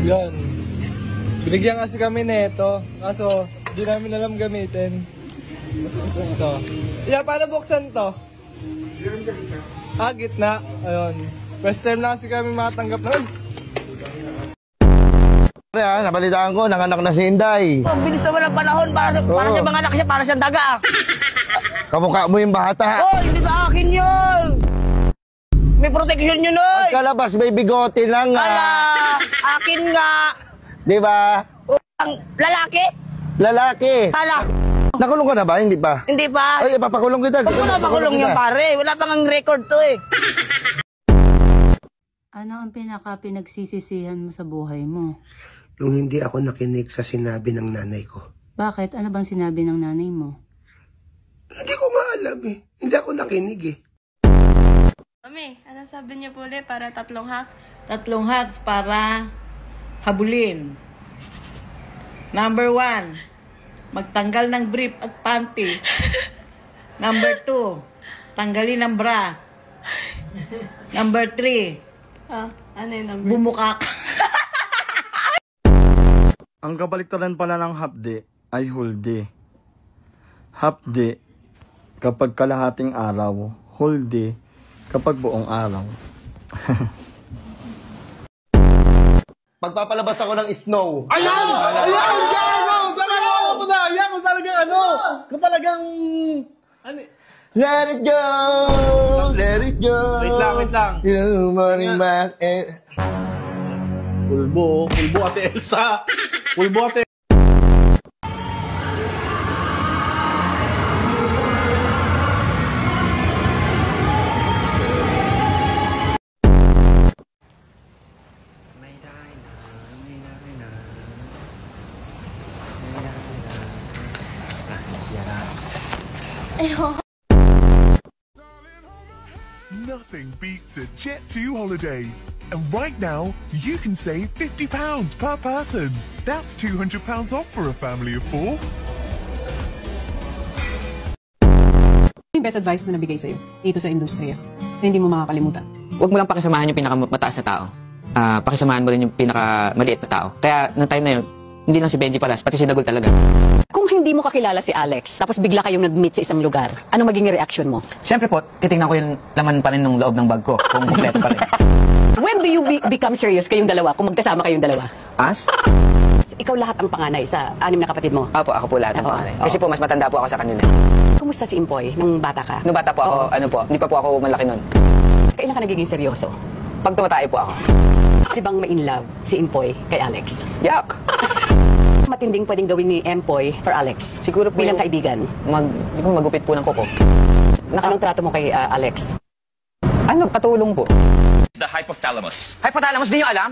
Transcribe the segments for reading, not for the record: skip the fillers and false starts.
Yan. Binigyan kasi kami nito. Kaso, di namin alam gamitin. Ito. Yeah, paano buksan to? Gitna. Ayun. First time na kasi kami makatanggap na. Nabalitaan ko, nanganak na si Inday. Ang bilis naman ng panahon, para siya mga anak siya, para siyang daga. Kamukha mo yung bata. Oh, hindi sa akin yun. May protection yun, oy. Pagkalabas, may bigote lang nga. Ala, akin nga. Di ba? Ang lalaki? Lalaki. Hala. Nakulong ka na ba? Hindi pa? Hindi pa. Ay, papakulong kita. Huwag mo na pakulong yan, pare. Wala pang ang record to eh. Ano ang pinaka-pinagsisisihan mo sa buhay mo? Nung hindi ako nakinig sa sinabi ng nanay ko. Bakit? Ano bang sinabi ng nanay mo? Hindi ko maalam eh. Hindi ako nakinig eh. Mami, ano sabi niyo po ulit para 3 hacks? 3 hacks para habulin. Number 1, magtanggal ng brief at panty. Number 2, tanggalin ang bra. Number 3, Ano yung number? bumukak. Ang kabaliktaran pala ng hapde ay hulde. Hapde kapag kalahating araw, hulde kapag buong araw. Pagpapalabas ako ng snow. Ayan! Ayan! Ito na! Ayan! Kung talagang ano! Kung talagang... Let it go! Let it go! Wait lang. You morning back and... Pulbo Ate Elsa! Pulbo Ate... Nothing beats a Jet2 holiday. And right now, you can save £50 per person. That's £200 off for a family of 4. Yung best advice na nabigay sa'yo dito sa industriya na hindi mo makakalimutan? Huwag mo lang pakisamahan yung pinakamataas na tao. Pakisamahan mo rin yung pinakamaliit na tao. Kaya, noong time na yun, hindi lang si Benji Palas, pati si Dagol talaga. Kung hindi mo kakilala si Alex, tapos bigla kayong nag-meet sa isang lugar, ano magiging reaction mo? Siyempre po, titingnan ko yung laman pa rin ng loob ng bag ko, kung kompleto pa rin. When do you become serious kayong dalawa, kung magkasama kayong dalawa? As? Ikaw lahat ang panganay sa 6 na kapatid mo? Apo, ako po lahat ng panganay. Kasi po, mas matanda po ako sa kanila. Kumusta si Impoy nung bata ka? Nung bata po ako, hindi pa po ako malaki nun. Kailan ka nagiging seryoso? Pag tumatay po ako. Di bang ma-in-love si Impoy kay Alex? Yak! Matinding pwedeng gawin ni Empoy for Alex? Siguro po bilang kaibigan? Siguro magupit po ng kuko. Anong trato mo kay Alex? Ano? Katulong po. The hypothalamus. Hypothalamus, di nyo alam?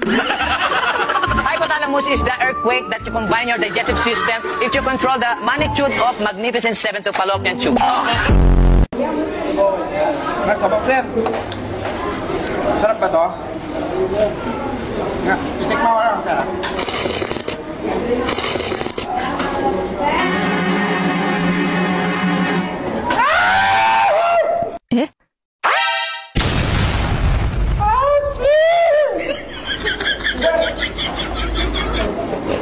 Hypothalamus is the earthquake that you combine your digestive system if you control the magnitude of Magnificent 7 to Fallopian Tube. Sabak, sir. Sarap ba to? Titikman ko lang, sir. Eh?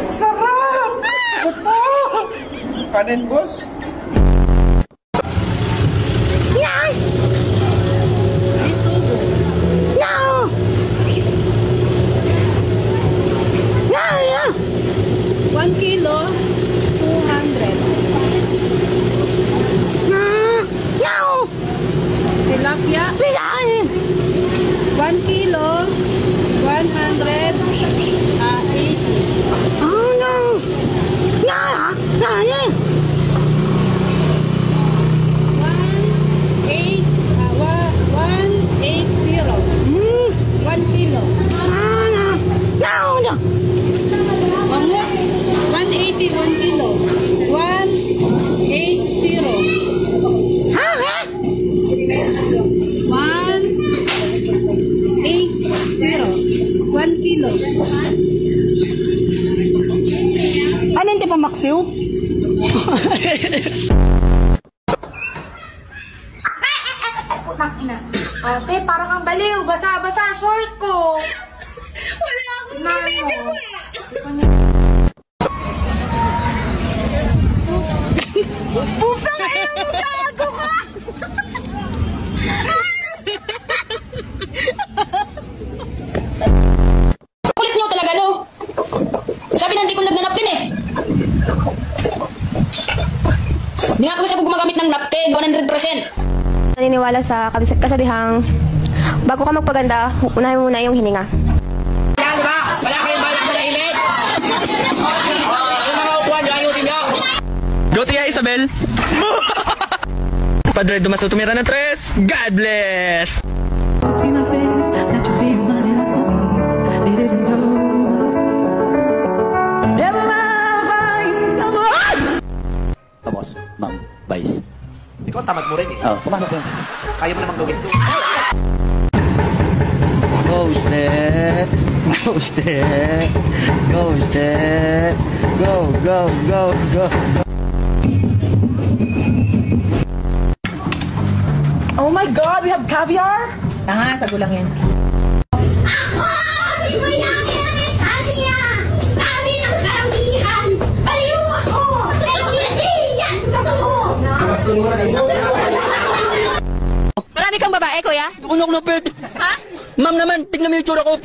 Sarap! Ito! Kanin, boss? Risugo. No! No, no! 1 kilo, 200. No! Tilapia, 1 kilo, 100. 80. Oh, no! No, no, no! 1 kilo. No, no! No, no! Bangus, 180, 1 kilo. 180. Ha? 180. 1 kilo. Ano hindi pa maksiw? Putang ina. Ate, parang ang baliw. Basa-basa short ko. Wala akong binibig mo eh. gumagamit ng napkin, 100%. Naniniwala sa kasabihang, bago ka magpaganda, unahin mo muna yung hininga. Yan, di ba? Wala kayong balak na init. Yung mga upuan, yung ayusin nyo. Go tiya, Isabel! Padre Dumaso tumira ng 3. God bless! Tapos, ma'am, vice. Ikaw tamad mo rin eh. Oh, pumasok po. Kaya mo namang gawin ito. Ghosted. Ghosted. Ghosted. Go, go, go, go. Oh my God, we have caviar? Tanga, sago lang yan. Ako! Si Mayang Ernest Asia! Sabi ng karamihan, baliw ako! Pero hindi yan sa totoo! Marami kang babae, kuya? Ako na pwede. Ha? Ma'am naman, tignan mo yung tsura ko.